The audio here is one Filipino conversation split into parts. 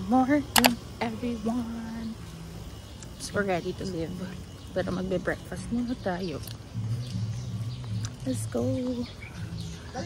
morning, everyone. So we're ready to live. Pero magbe-breakfast muna tayo. Let's go.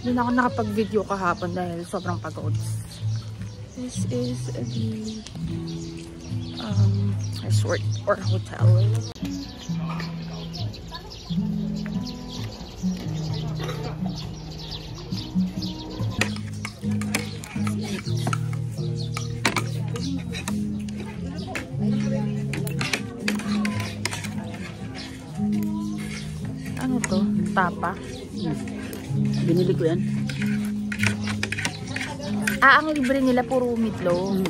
Hindi na ako nakapag-video kahapon dahil sobrang pagod. This is the resort or hotel. Ano to? Tapa? Binili ko yan. Ah, ang libre nila puro meatloaf.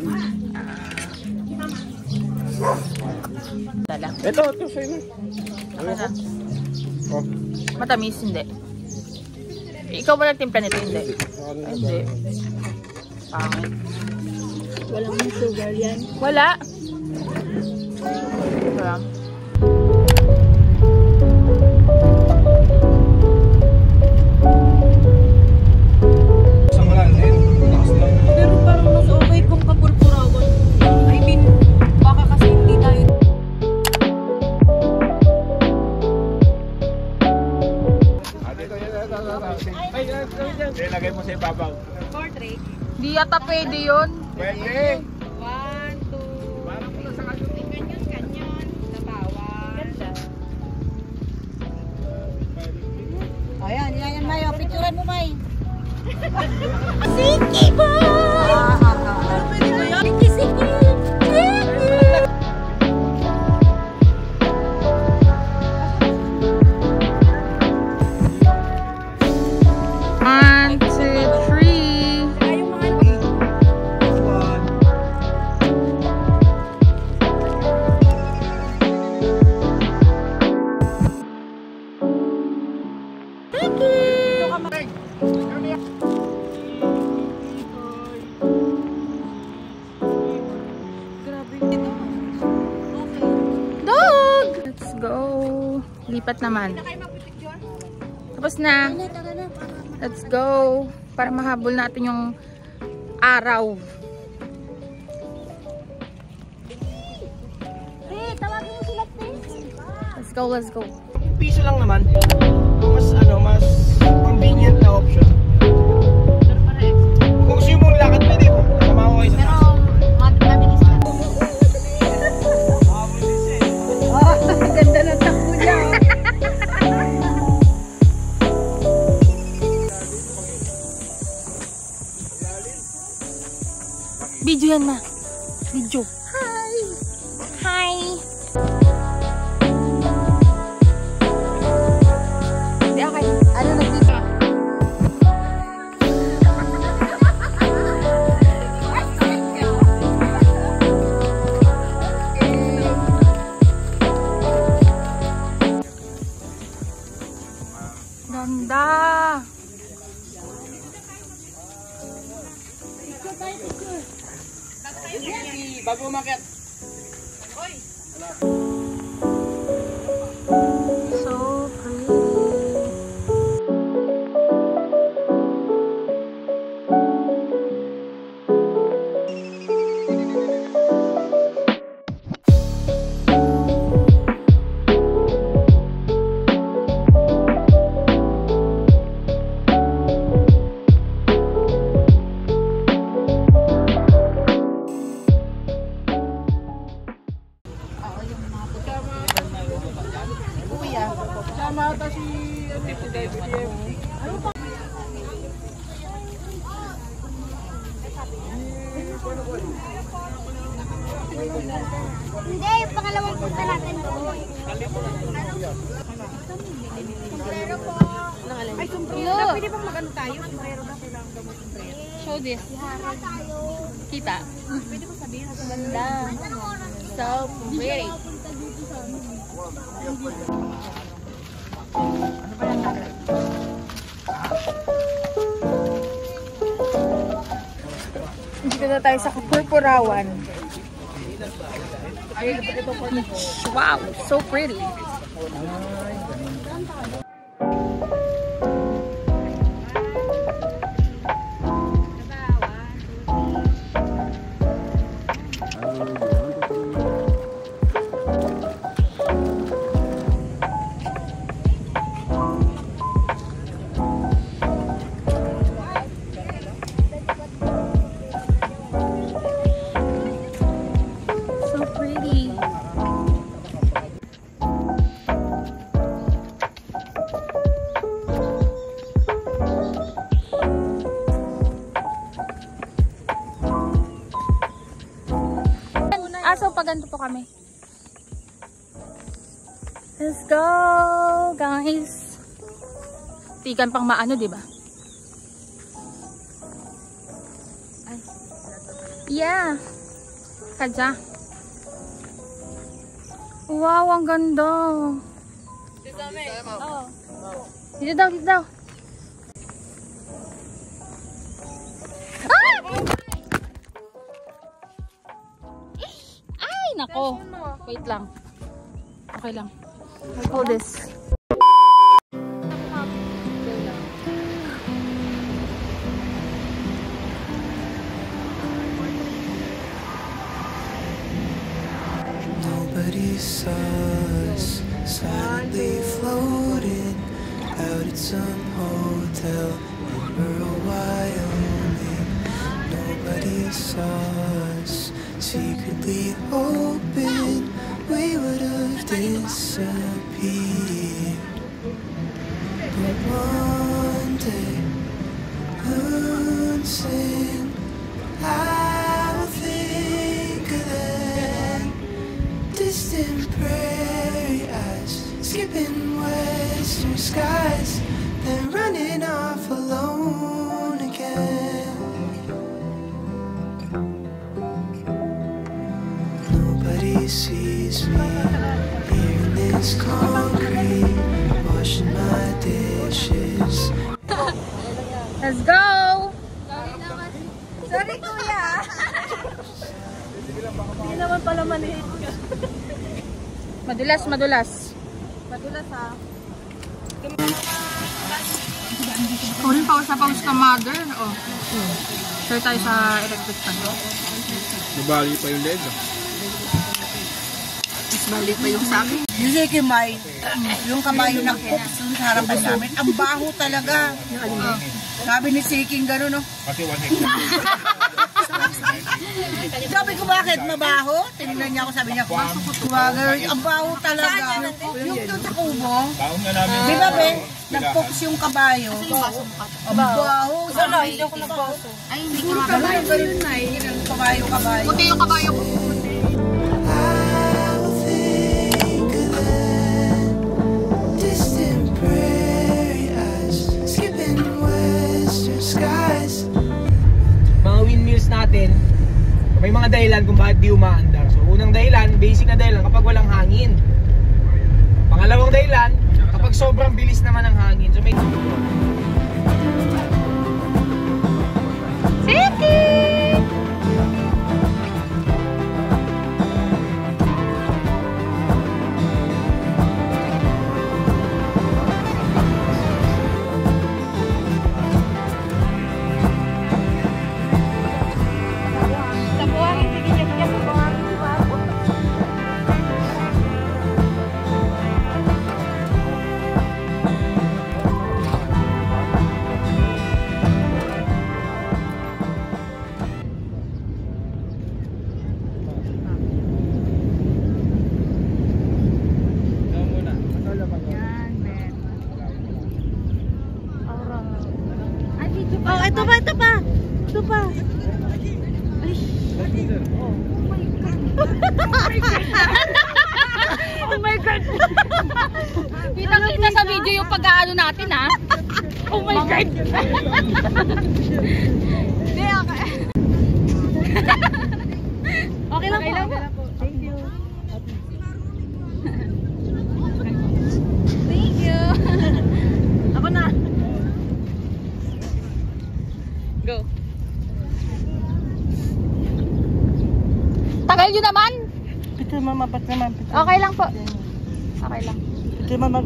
Dala. Ito sa'yo. Ano na? Oh. Matamis, hindi. Ikaw ba nagtimpla nito? Hindi. Ay, hindi. Pangit. Walang sugar yan. Wala. Wala. Pero parang mas okay kung kapurpurawan. I mean, baka kasi hindi tayo. Lagay mo sa ibabaw. Portrait. Di yata pwede yun. Pwede. 1, 2. Parang muna sa kanyo. Kanyon. Nabawan. Ayan, yan Mayo. Picturean mo, May. Siki boy! Pwede ba yan? Siki! One, two, three. Dog! Let's go. Lipat naman. Tapos na. Let's go. Para mahabol natin yung araw. Tawagin mo sila, Let's go, let's go. Piso lang naman. Mas mas convenient na option. Kung gusto mong lakad, pwede po. Tama ko kayo sa taas. mabilis lang. Ganda ng takbo niya. Video yan, ma. Video. Hi! Hi! Hindi, okay. Ano nag-video? Ganda! Bago umakyat. So pretty. Sama ata si David. Hindi, yung pangalawang punta natin doon. Sombrero po. Ay, sombrero na. Pwede bang mag-ano tayo? Sombrero na. Kailangan daw mo sombrero. Show this. Tayo. Kita. Pwede ba sabihin? Ganda. So pretty. Dito na tayo sa Purpurawan. Wow, so pretty. ganito po kami. Let's go, guys. Tigan pang maano, di ba? Ay. Yeah. Kadya. Wow, ang ganda. Dito daw, dito daw. Ah! Ay, nako. Wait lang. Okay lang. Hold this. Nobody saw us silently floating out at some hotel in rural Wyoming. Nobody saw us secretly hoping we would have disappeared. But one day, soon I will think of that distant prairie eyes, skipping western skies, then running off alone again. Nobody sees me here in this concrete, washing my dishes. Let's go! Sorry, kuya. Hindi naman pala manihit ka. Madulas, madulas. Madulas ha. Kunin pause na pause ka, mother. Oh. Share tayo sa electric fan. Nabali pa yung LED. Mas balik pa yung sa akin. Yung Sikimay, yung kabayo ng Cooks sa harapan namin, ang baho talaga. Sabi ni Siking gano'n, no? Kasi 1 hectare. Sabi ko, bakit mabaho? Tinignan niya ako, sabi niya, ang baho talaga. Yung doon sa kubo, Taon na namin. di ba, be? Nag-Cooks yung kabayo. Ang baho. Wala, hindi ako nagbaso. Ay, hindi ko Kabayo, ganun na eh. Kabayo. Puti yung kabayo ko. Mga windmills natin, may mga dahilan kung bakit di umaandar. So unang dahilan, basic na dahilan, kapag walang hangin. Pangalawang dahilan, kapag sobrang bilis naman ng hangin. So may City! Oh, ito pa. Ito pa. Oh my God! Kita-kita sa video yung pag-aano natin, ha? Oh my God! Hindi, okay. Okay lang po. Thank you. Thank you. Ako na. Go. Tagal nyo naman! Pito mama, ba't naman? Okay lang po. Okay lang. Pito mama,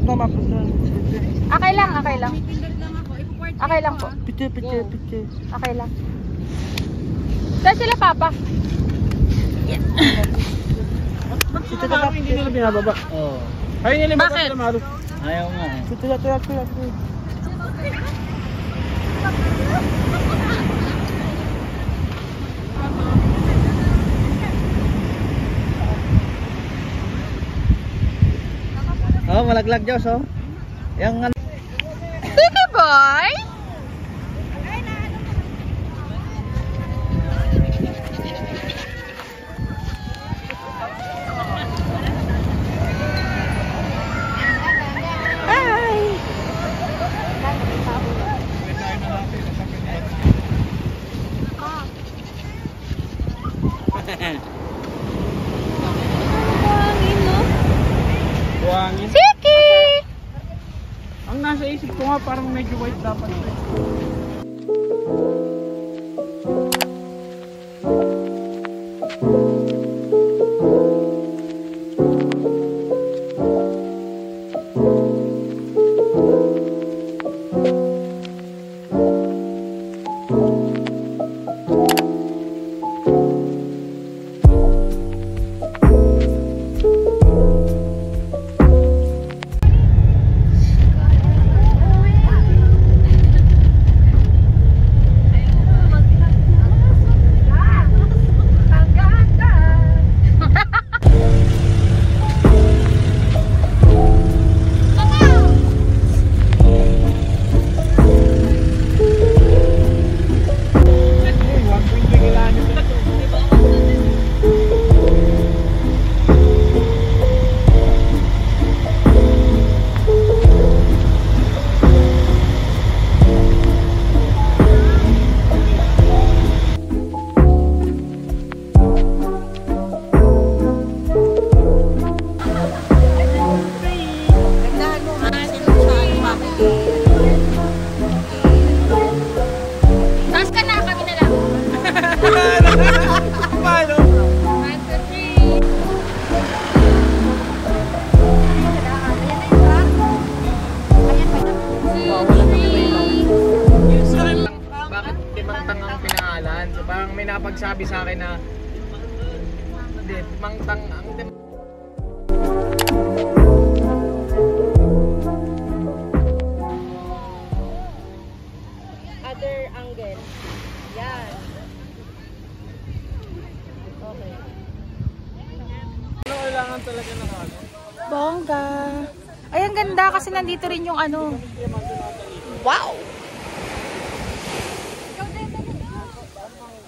Okay lang, okay lang. Okay lang po. Pito. Okay lang. Saan sila, Papa? Pito na lang. hindi nila binababa. Oo. Ayaw nila Bakit? Ayaw nga eh. Pito na. Oh, malaglag Diyos, oh. Yung City boy! nga parang medyo white dapat. Napagsabi sa akin na hindi, mangtang ang other angle. Yan. Okay. ano kailangan talaga ng ano? Bongga. Ay, ang ganda kasi nandito rin yung ano. Wow!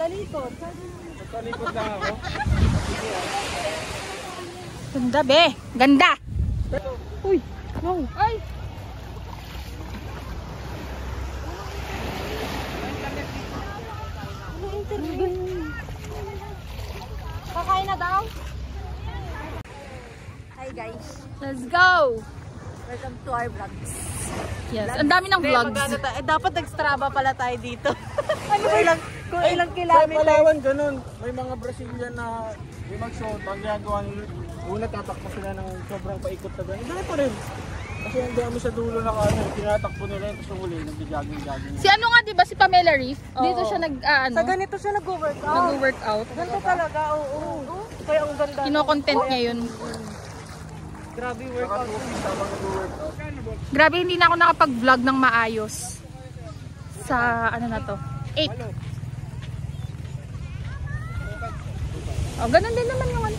Talikod. Talikod lang ako. Ganda, be. Ganda. Uy. Wow. Ay. Kakain na daw? Hi guys. Let's go. Welcome to our vlogs. Yes, ang dami ng vlogs. Dapat nag-Strava pala tayo dito. Kung ilang Sa kilometer. Palawan ganun, may mga Brazilian na may mag-shoot, ang ginagawa nila, una tatakbo sila ng sobrang paikot na gano'n. Dahil pa rin. Kasi ang dami sa dulo na kano, tinatakbo nila yung tapos huli, nag-jogging. Si ano nga, di ba? Si Pamela Reef. Dito siya ano, Sa ganito siya nag-workout. nag-workout. Ganito talaga, oo. Kaya ang ganda. Kino-content niya yun. Grabe workout. Grabe, hindi na ako nakapag-vlog ng maayos. Sa ano na to? 8. Oh, ganun din naman yung ano.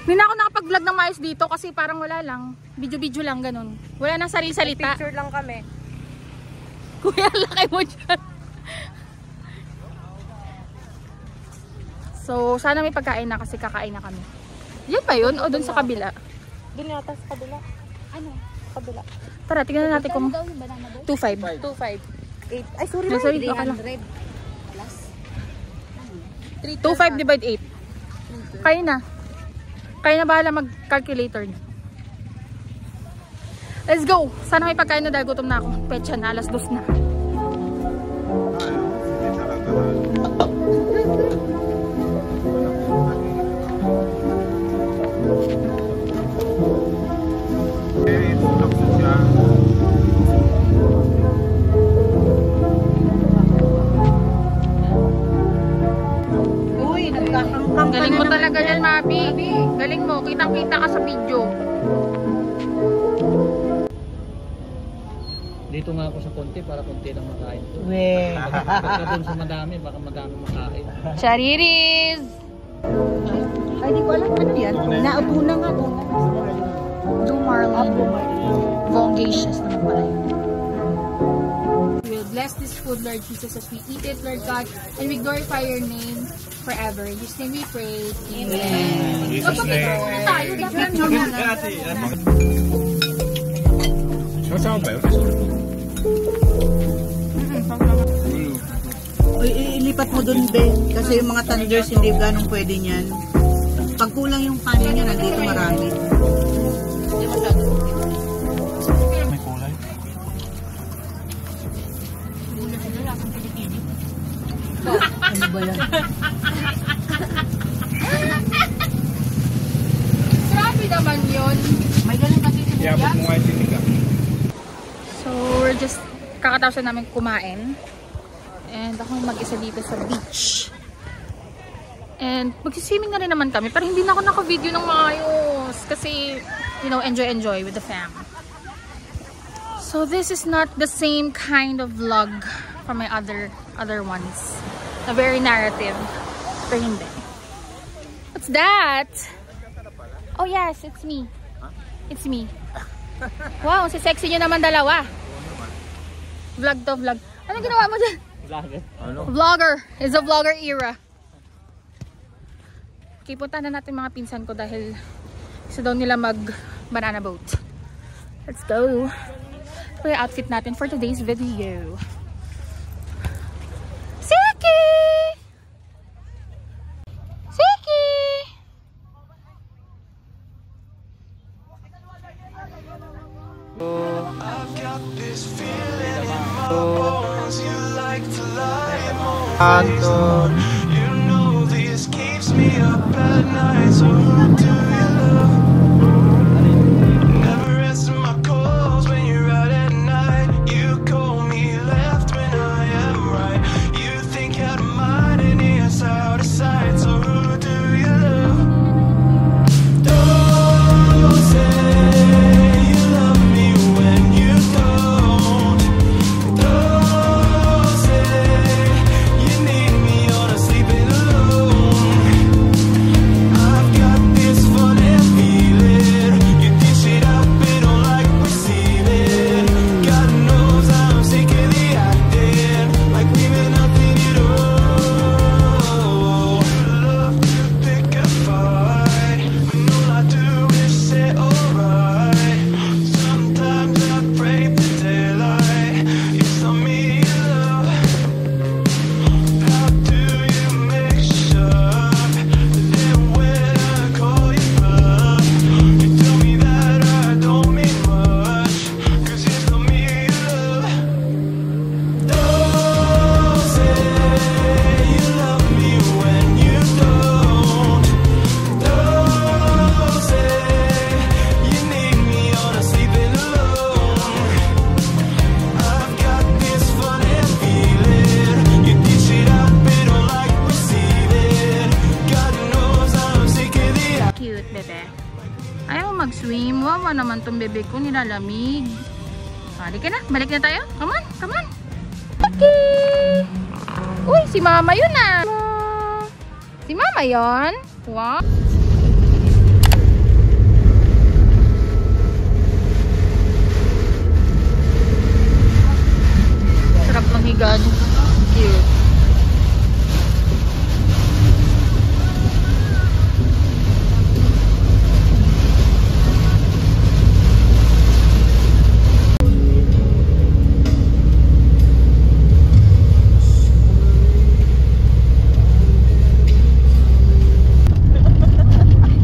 Hindi na ako nakapag-vlog ng maayos dito kasi parang wala lang. Video-video lang ganun. Wala nang sarili-salita. Picture lang kami. Kuya, laki mo dyan. So, sana may pagkain na kasi kakain na kami. Yan pa yun? O dun sa kabila? Doon yata sa kabila. Ano? Kabila. Tara, tingnan natin kung 2.5. 2.5. 8. Ay, sorry ba? Sorry, okay lang. 2.5 divide 8. Kaya na. Kaya na bahala mag-calculator niya. Let's go! Sana may pagkain na dahil gutom na ako. Petsa na, alas 2 na. Uy, nagkakangkang ka Galing na mo naman. talaga yan, Mabi. Galing mo. Kitang-kita ka sa video. Dito nga ako sa konti para konti lang makain. Weh. Pagka doon sa madami, baka madami makain. Chariris! Ay, di ko alam ano yan. Nautuna nga doon. Dumarlin. Vongacious naman pala yun. We will bless this food, Lord Jesus, as we eat it, Lord God, and we glorify your name forever. In His name we pray. Amen. Jesus' name. Tayo, dapat muna. Uy, ilipat mo dun, Ben. Kasi yung mga thunders, hindi ganong pwede niyan. Pag kulang yung kanin niya, nandito marami. May kulay. Ano ba yan? Grabe naman yun. May ganun kasi si Iyabot mo nga yung sinigang. So, we're just kakatapos na namin kumain. And ako mag-isa dito sa beach. And magsiswimming na rin naman kami. Pero hindi na ako naka-video ng maayos. Kasi, you know, enjoy with the fam. So, this is not the same kind of vlog from my other ones. A very narrative. Pero hindi. What's that? Oh yes, it's me. It's me. Wow, si sexy nyo naman dalawa. Vlog to vlog. Anong ginawa mo dyan? Vlogger. Ano? Vlogger. It's a vlogger era. Okay, punta na natin mga pinsan ko dahil gusto daw nila mag banana boat. Let's go. Ito yung outfit natin for today's video. Siki! Siki! I've got this feeling in my bones. You like to lie more. You know this keeps me up at night. So who do you love? Never answer my calls when you're out at night. You call me left when I am right. You think out of mind and it's out of sight. So who do you love? Don't say you love me when you don't. Don't say you need me or I'm sleeping alone. I've got this funny feeling. You dish it up and don't like receiving. God knows I'm sick of the acting, like we've been nothing at all. Love to pick a fight when all I do is say alright. Sometimes I pray for daylight. You tell me you love. How do you make sure that when I call you bluff, you tell me that I don't mean much? 'Cause you tell me you love. Don't say you love me when you don't. Don't say you need me or I'm sleeping alone. I've got this funny feeling. You dish it up and don't like receiving. God knows I'm sick of the Cute, bebe. Ayaw mo mag-swim. Wawa naman tong bebe ko. Nilalamig. Halika na. Balik na tayo. Come on. Come on. Okay. Uy, si mama yun ah. Si mama yun? Wow. Sarap ng higa. Cute.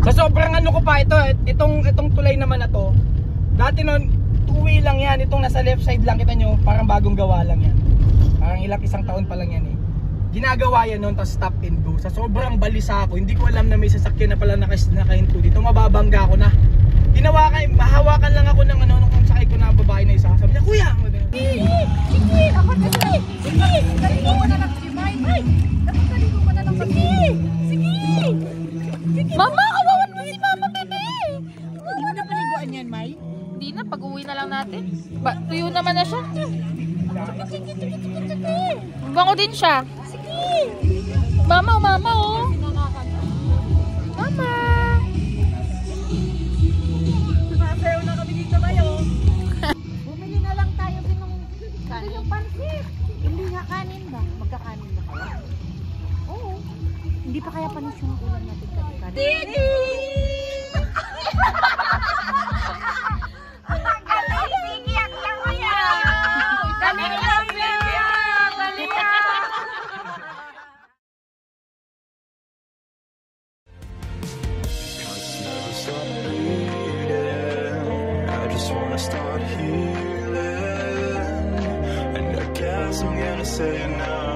Sa sobrang ano ko pa itong tulay naman na to. Dati noon, two-way lang yan. Itong nasa left side lang, kita nyo, parang bagong gawa lang yan. Parang isang taon pa lang yan eh. Ginagawa yan noon, tapos stop and go. Sa sobrang balisa ako, hindi ko alam na may sasakyan na pala nakahinto dito. Mababangga ako na. Mahawakan lang ako ng nung sakay ko na babae na isa. Sabi niya, kuya! Sige! Ako na sige! Sige! Kaligo mo na lang si May! May! Kaligo mo na lang sige! Sige! Mama, kawawan mo si mama, bebe. Hindi mo na paliguan yan, May? Hindi na, pag-uwi na lang natin. Tuyo naman na siya. Sige! Sige! Bango din siya. Sige! Mama, mama, oh. Mama. Sumasayaw na kami dito kayo. Bumili na lang tayo din ng kanin. Yung pansit. Hindi nga kanin ba? Magkakanin ba kayo? Oo. Hindi pa kaya panis yung ulam natin kanin. Sige! I just wanna start healing, and I guess I'm gonna say it now.